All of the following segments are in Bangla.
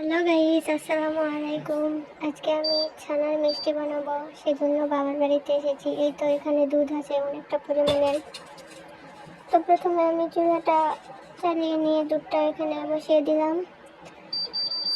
হ্যালো গাইস, আসসালামু আলাইকুম। আজকে আমি ছানার মিষ্টি বানাবো, সেজন্য বাবার বাড়িতে এসেছি। এই তো এখানে দুধ আছে অনেকটা পরিমাণের। তো প্রথমে আমি চুলাটা চালিয়ে নিয়ে দুধটা এখানে বসিয়ে দিলাম।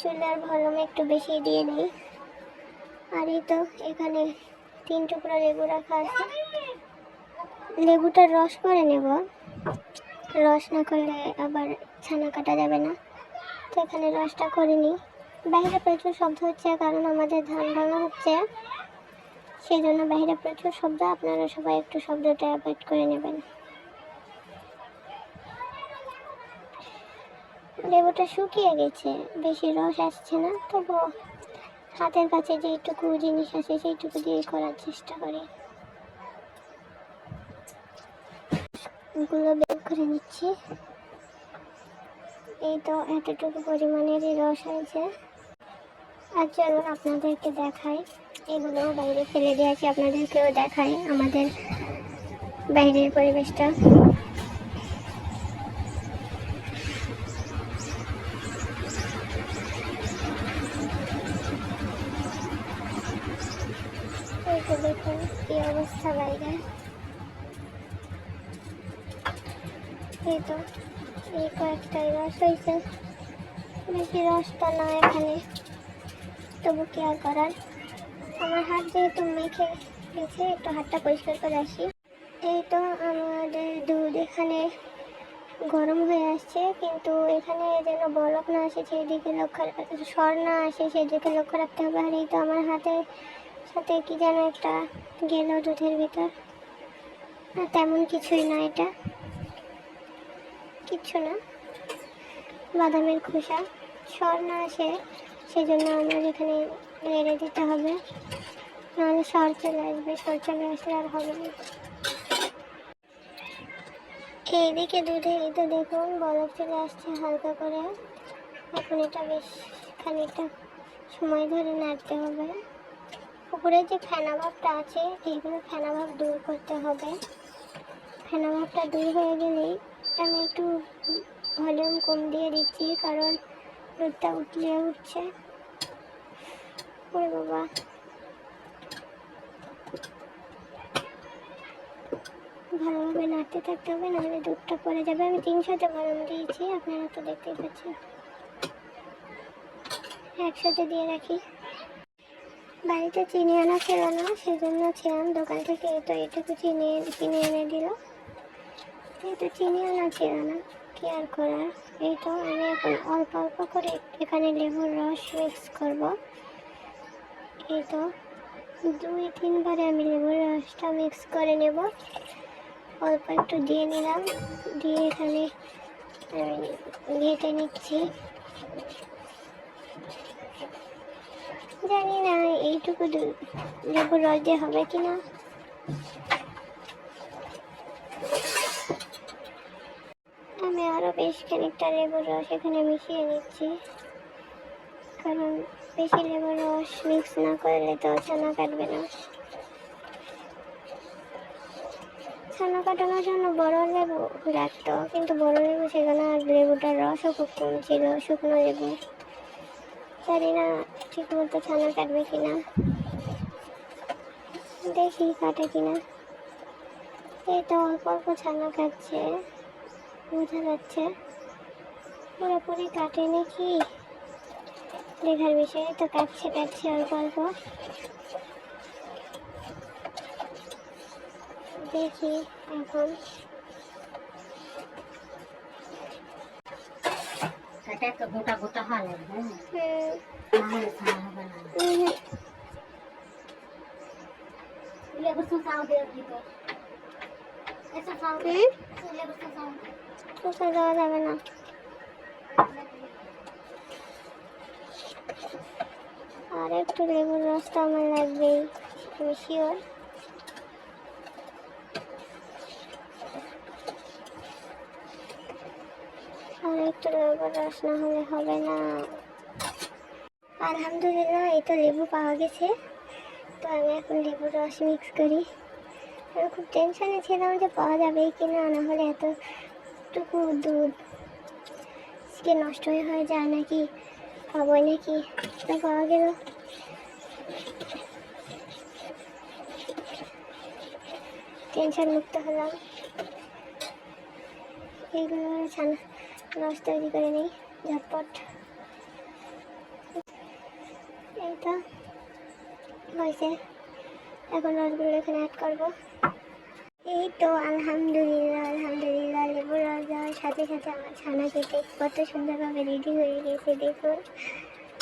চুলার ভলিউম একটু বেশি দিয়ে নিই। আর এই তো এখানে 3 টুকরা লেবু রাখা আছে। লেবুটার রস করে নেব, রস না করলে আবার ছানা কাটা যাবে না। তো এখানে রসটা করে নিই। বাইরে প্রচুর শব্দ হচ্ছে, কারণ আমাদের ধান ভাঙা হচ্ছে, সেই জন্য বাইরে প্রচুর শব্দ। আপনারা সবাই একটু শব্দটা অ্যাভয়েড করে নেবেন। লেবুটা শুকিয়ে গেছে, বেশি রস আসছে না, তবু হাতের কাছে যেইটুকু জিনিস আছে সেইটুকু দিয়ে করার চেষ্টা করি। এগুলো বের করে নিচ্ছি। এই তো এতটুকু পরিমাণেরই রস হয়েছে। আর চলুন আপনাদেরকে দেখাই, এগুলো বাইরে ফেলে দিয়েছি, আপনাদেরকেও দেখাই আমাদের বাইরের পরিবেশটা। এই তো দেখুন কি অবস্থা বাইরে। এই তো এই কয়েকটাই রস হয়েছে, বেশি রসটা না এখানে, তবু কি আর করার। আমার হাত যেহেতু মেখে গেছে, একটু হাতটা পরিষ্কার করে আসি। এই তো আমাদের দুধ এখানে গরম হয়ে আসছে, কিন্তু এখানে যেন বরফ না আসে সেই দিকে লক্ষ্য, সর না আসে সেই দিকে লক্ষ্য রাখতে হবে। আর এই তো আমার হাতের সাথে কি যেন একটা গেল দুধের ভিতর। তেমন কিছুই না, এটা কিচ্ছু না, বাদামের খোসা। সর না আসে সেজন্য আমার এখানে নেড়ে দিতে হবে, নাহলে সর চলে আসবে। সর চলে আসলে আর হবে না। এইদিকে দুধে এই তো দেখুন বরফ চলে আসছে হালকা করে। এখন এটা বেশ খানিকটা সময় ধরে নাড়তে হবে। উপরে যে ফেনা ভাবটা আছে, এইগুলো ফেনা ভাব দূর করতে হবে। ফেনা ভাবটা দূর হয়ে গেলেই আমি একটু ভলিউম কম দিয়ে দিচ্ছি, কারণ দুধটা উঠলে উঠছে। ওরে বাবা, ভালোভাবে নাড়তে থাকতে হবে, নাহলে দুধটা পড়ে যাবে। আমি 300-তে ভলিউম দিয়েছি, আপনারা তো দেখতেই পাচ্ছেন। 100-তে দিয়ে রাখি। বাড়িতে চিনি আনা ছিল না, সেজন্য ছিলাম দোকান থেকে। এই তো এইটুকু চিনি এনে দিল। এই তো চিনি আনা ছিল না, কি আর করার। এই তো আমি এখন অল্প অল্প করে এখানে লেবুর রস মিক্স করব। এই তো 2-3 বারে আমি লেবুর রসটা মিক্স করে নেব। অল্প একটু দিয়ে নিলাম, দিয়ে এখানে ঘেটে নিচ্ছি। জানি না এইটুকু লেবুর রস দিয়ে হবে কিনা। আমি আরও বেশ খানিকটা লেবুর রস এখানে মিশিয়ে নিচ্ছি, কারণ বেশি লেবুর রস মিক্স না করলে তো ছানা কাটবে না। ছানা কাটানোর জন্য বড় লেবু রাখতো, কিন্তু বড় লেবু সেখানে আর লেবুটার রসও খুব কম ছিল, শুকনো লেবু। জানি না ঠিক মতো ছানা কাটবে কিনা, দেখি কাটে কিনা। এই তো অল্প অল্প ছানা কাটছে, বোঝা যাচ্ছে। পুরোপুরি কাটেনি কি দেখার বিষয়ে, তো কাটছে অল্প অল্প। দেখি এখন। গোটা গোটা হয় লাগবে, নাহলে ছানা হবে না। লেবুর শসা দেওয়া ভিতর, এসব সাউন্ড লেবুর শসা দেওয়া যাবে না। আর একটু লেবুর রসটা আমার লাগবেই, আমি শিওর। আর একটু লেবুর রস না হলে হবে না। আলহামদুলিল্লাহ, এই তো লেবু পাওয়া গেছে। তো আমি এখন লেবুর রস মিক্স করি। আমি খুব টেনশনে ছিলাম যে পাওয়া যাবে কি না, না হলে এতটুকু দুধ আজকে নষ্ট হয়ে যায় নাকি। পাবোই নাকি, তো পাওয়া গেল। টেনশন মুক্ত হলাম। এইগুলো ছানা রস তৈরি করে নিই ঝটপট। এই তো হয়েছে, এখন রসগুলো এখানে অ্যাড করবো। এই তো আলহামদুলিল্লাহ আলহামদুলিল্লাহ, লেবুর রস দেওয়ার সাথে সাথে আমার ছানা খেতে কত সুন্দরভাবে রেডি হয়ে গেছে। দেখুন,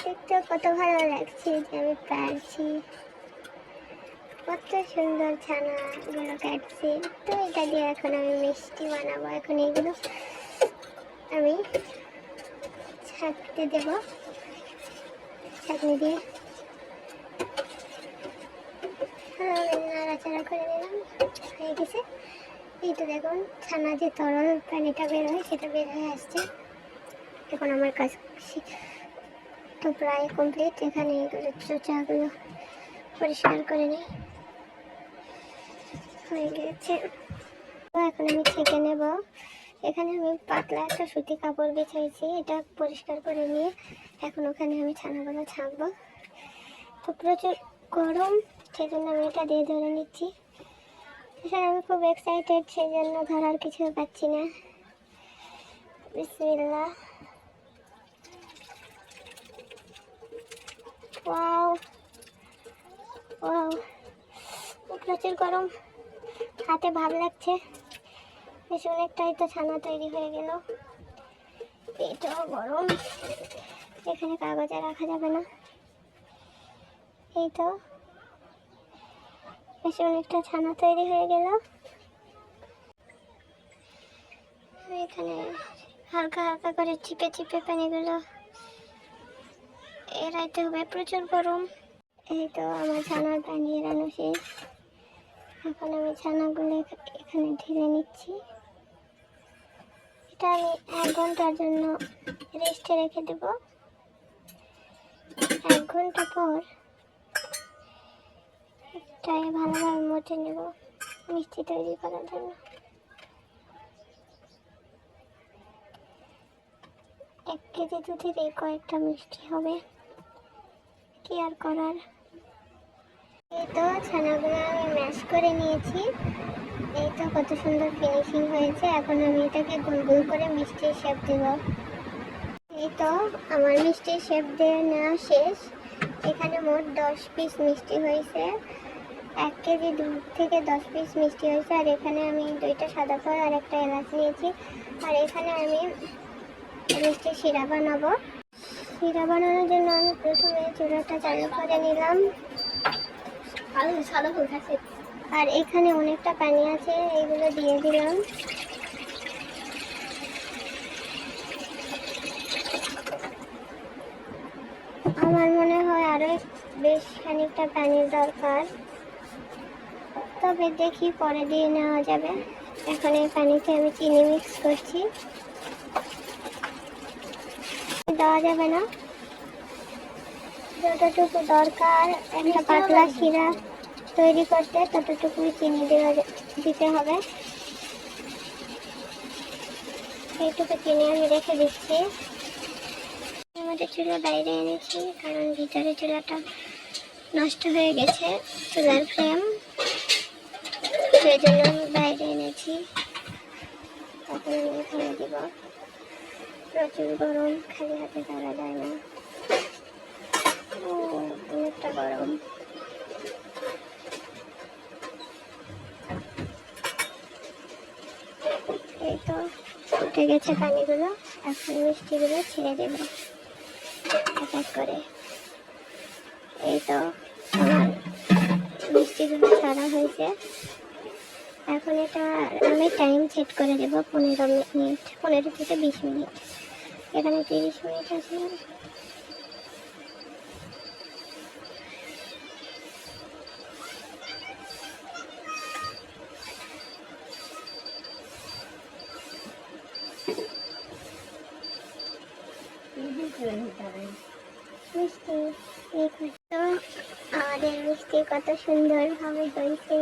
দেখতে কত ভালো লাগছে যে আমি পারছি। কত সুন্দর ছানাগুলো কাটছে। তো এটা দিয়ে এখন আমি মিষ্টি বানাবো। এখন এইগুলো আমি ছাঁকতে দেব, ছাঁকনি দিয়ে নাড়াচাড়া করে নিলাম, হয়ে গেছে। এই তো দেখুন, ছানা যে তরল পানিটা বের হয় সেটা বের হয়ে আসছে। এখন আমার কাজ তো প্রায় কমপ্লিট। এখানে এগুলো চোচাগুলো পরিষ্কার করে নিই, হয়ে গেছে। তো এখন আমি ছেঁকে নেব। এখানে আমি পাতলা একটা সুতি কাপড় বিছাইছি, এটা পরিষ্কার করে নিয়ে এখন ওখানে আমি ছানাগুলো ছাঁকবো। তো প্রচুর গরম, সেই জন্য আমি এটা দিয়ে ধরে নিচ্ছি। এছাড়া আমি খুব এক্সাইটেড, সেই জন্য ধরার কিছু পাচ্ছি না। বিসমিল্লাহ। ওয়াও ওয়াও, প্রচুর গরম, হাতে ভাব লাগছে। বেশ অনেকটাই তো ছানা তৈরি হয়ে গেল। এটাও গরম, এখানে কাগজে রাখা যাবে না। এই তো বেশ অনেকটা ছানা তৈরি হয়ে গেল। এখানে হালকা হালকা করে চিপে চিপে পানিগুলো এড়াইতে হবে, প্রচুর গরম। এই তো আমার ছানার পানি এড়ানো শেষ। এখন আমি ছানাগুলো এখানে ঢেলে নিচ্ছি। এটা আমি 1 ঘন্টার জন্য রেস্টে রেখে দেব। 1 ঘন্টা পর এটাই ভালোভাবে মথে নেব মিষ্টি তৈরি করার জন্য। 1 কেজি দুধের এই কয়েকটা মিষ্টি হবে, কি আর করার। এই তো ছানাগুলো আমি ম্যাশ করে নিয়েছি। এই তো কত সুন্দর ফিনিশিং হয়েছে। এখন আমি এটাকে গোল গোল করে মিষ্টির শেপ দেব। এই তো আমার মিষ্টির শেপ দিয়ে নেওয়া শেষ। এখানে মোট 10 পিস মিষ্টি হয়েছে। 1 কেজি দুধ থেকে 10 পিস মিষ্টি হয়েছে। আর এখানে আমি 2টা সাদা ফল আর একটা এলাচ নিয়েছি। আর এখানে আমি মিষ্টির শিরা বানাবো। শিরা বানানোর জন্য আমি প্রথমে চুলাটা চালু করে নিলাম। আর এখানে অনেকটা পানি আছে, এইগুলো দিয়ে দিলাম। আমার মনে হয় আরো বেশ খানিকটা পানির দরকার, তবে দেখি পরে দিয়ে নেওয়া যাবে। এখন এই পানিতে আমি চিনি মিক্স করছি, দেওয়া যাবে না। যতটুকু দরকার একটা পাতলা শিরা তৈরি করতে ততটুকুই চিনি দিতে হবে। এইটুকু চিনি আমি রেখে দিচ্ছি। আমাদের চুলা বাইরে এনেছি, কারণ ভিতরে চুলাটা নষ্ট হয়ে গেছে, চুলার ফ্লেম, সেই জন্য আমি বাইরে এনেছি। তখন আমি এখানে দিব। প্রচুর গরম, খালি হাতে ধরা যায় না, অনেকটা গরম। এই তো উঠে গেছে পানিগুলো। এখন মিষ্টিগুলো ছেড়ে দেব এক এক করে। এই তো আমার মিষ্টিগুলো ছাড়া হয়েছে। এখন এটা আমি টাইম সেট করে দেবো 15 মিনিট, 15 থেকে 20 মিনিট। এখানে 30 মিনিট আছে। মিষ্টি তো আমাদের মিষ্টি কত সুন্দরভাবে হয়েছে,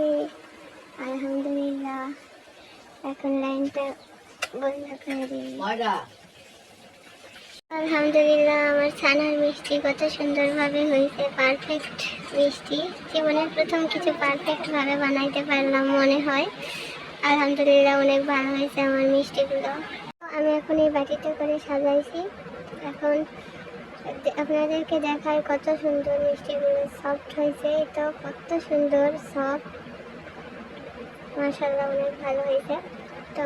আলহামদুলিল্লাহ। এখন লাইনটা বন্ধ করে দিই। আলহামদুলিল্লাহ, আমার ছানার মিষ্টি কত সুন্দরভাবে হয়েছে, পারফেক্ট মিষ্টি। জীবনের প্রথম কিছু পারফেক্টভাবে বানাইতে পারলাম মনে হয়। আলহামদুলিল্লাহ, অনেক ভালো হয়েছে আমার মিষ্টিগুলো। আমি এখন এই বাটিতে করে সাজাইছি। এখন আপনাদেরকে দেখায় কত সুন্দর মিষ্টিগুলো সফট হয়েছে। তো কত সুন্দর সফট, মাশাআল্লাহ, অনেক ভালো হয়েছে। তো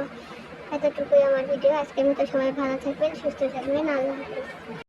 এতটুকুই আমার ভিডিও। আজকের মতো সবাই ভালো থাকবেন, সুস্থ থাকবেন। আল্লাহ হাফেজ।